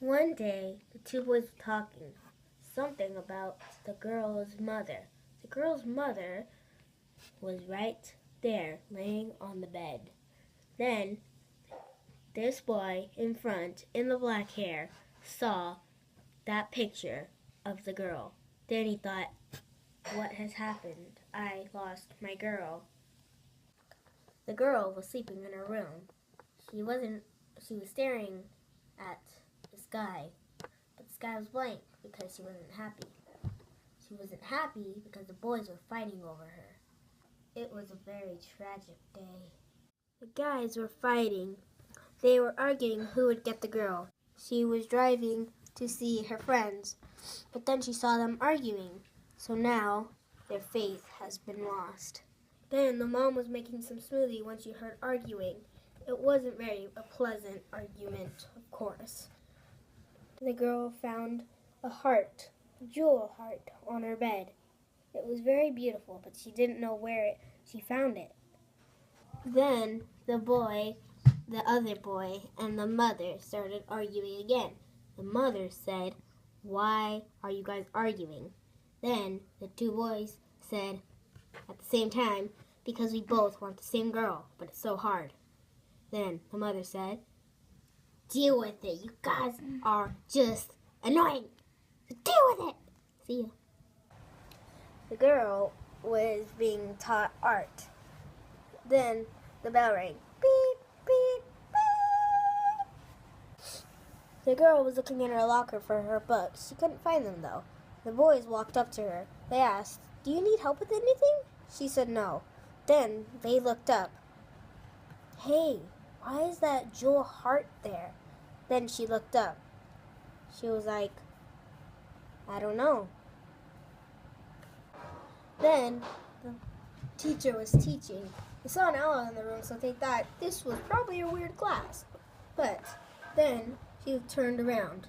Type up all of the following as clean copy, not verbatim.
One day, the two boys were talking something about the girl's mother. The girl's mother was right there, laying on the bed. Then, this boy in front, in the black hair, saw that picture of the girl. Then he thought, what has happened? I lost my girl. The girl was sleeping in her room. She was staring at the sky, but the sky was blank because she wasn't happy. She wasn't happy because the boys were fighting over her. It was a very tragic day. The guys were fighting. They were arguing who would get the girl. She was driving to see her friends, but then she saw them arguing. So now their faith has been lost. Then the mom was making some smoothie when she heard arguing. It wasn't very a pleasant argument, of course. The girl found a heart, a jewel heart, on her bed. It was very beautiful, but she didn't know where she found it. Then the other boy, and the mother started arguing again. The mother said, "Why are you guys arguing?" Then the two boys said at the same time, "Because we both want the same girl, but it's so hard." Then the mother said, "Deal with it. You guys are just annoying. So deal with it." See ya. The girl was being taught art. Then the bell rang. Beep, beep, beep. The girl was looking in her locker for her books. She couldn't find them, though. The boys walked up to her. They asked, "Do you need help with anything?" She said no. Then they looked up. "Hey, why is that jewel heart there?" Then she looked up. She was like, "I don't know." Then the teacher was teaching. They saw an owl in the room, so they thought this was probably a weird class. But then she turned around.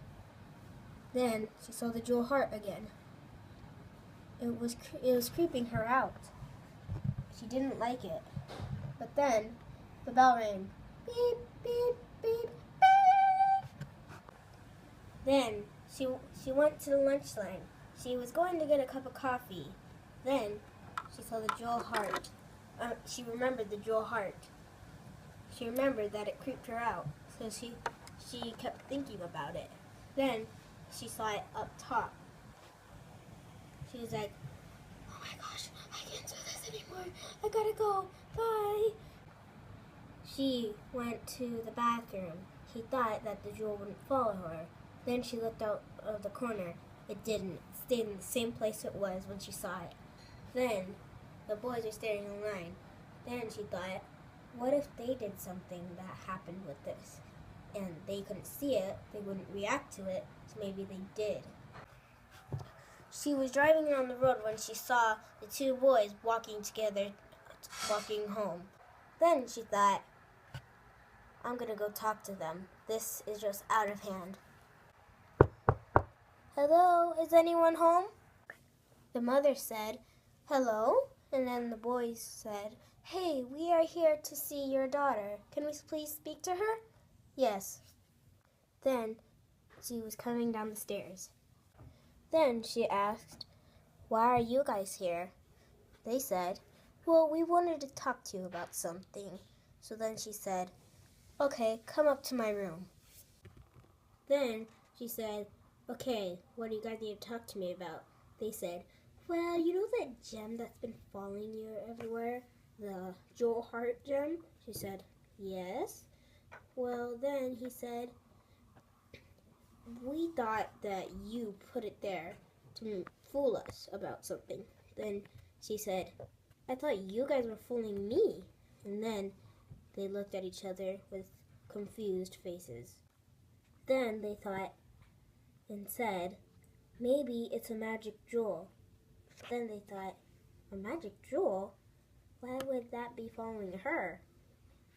Then she saw the jewel heart again. It was creeping her out. She didn't like it. But then the bell rang. Beep, beep, beep, beep. Then she went to the lunch line. She was going to get a cup of coffee. Then she saw the jewel heart. She remembered the jewel heart. She remembered that it creeped her out. So she kept thinking about it. Then she saw it up top. She was like, "Oh my gosh, I can't do this anymore. I gotta go. Bye." She went to the bathroom. She thought that the jewel wouldn't follow her. Then she looked out of the corner. It didn't. It stayed in the same place it was when she saw it. Then the boys were staring in line. Then she thought, what if they did something that happened with this? And they couldn't see it, they wouldn't react to it, so maybe they did. She was driving on the road when she saw the two boys walking together, walking home. Then she thought, I'm going to go talk to them. This is just out of hand. "Hello, is anyone home?" The mother said, "Hello?" And then the boys said, "Hey, we are here to see your daughter. Can we please speak to her?" "Yes." Then she was coming down the stairs. Then she asked, "Why are you guys here?" They said, "Well, we wanted to talk to you about something." So then she said, "Okay, come up to my room." Then she said, "Okay, what do you guys need to talk to me about?" They said, "Well, you know that gem that's been following you everywhere? The jewel heart gem?" She said, "Yes." Well, then he said, "We thought that you put it there to fool us about something." Then she said, "I thought you guys were fooling me." And then they looked at each other with confused faces. Then they thought and said, "Maybe it's a magic jewel." Then they thought, "A magic jewel? Why would that be following her?"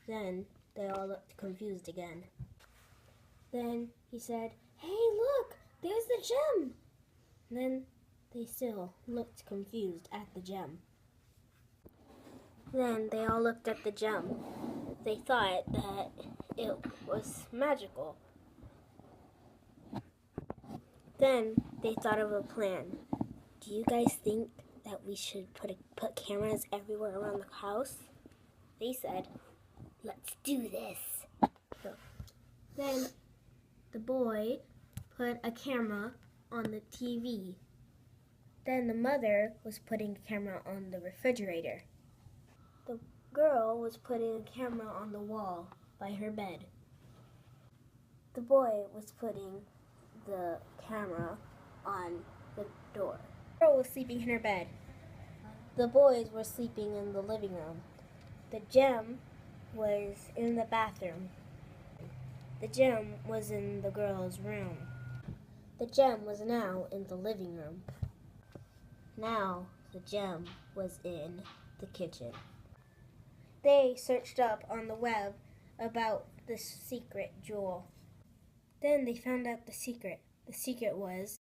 Then they all looked confused again. Then he said, "Hey, look, there's the gem." Then they still looked confused at the gem. Then they all looked at the gem. They thought that it was magical. Then they thought of a plan. Do you guys think that we should put cameras everywhere around the house? They said, let's do this. So, then the boy put a camera on the TV. Then the mother was putting a camera on the refrigerator. The girl was putting a camera on the wall by her bed. The boy was putting the camera on the door. The girl was sleeping in her bed. The boys were sleeping in the living room. The gem was in the bathroom. The gem was in the girl's room. The gem was now in the living room. Now the gem was in the kitchen. They searched up on the web about the secret jewel. Then they found out the secret. The secret was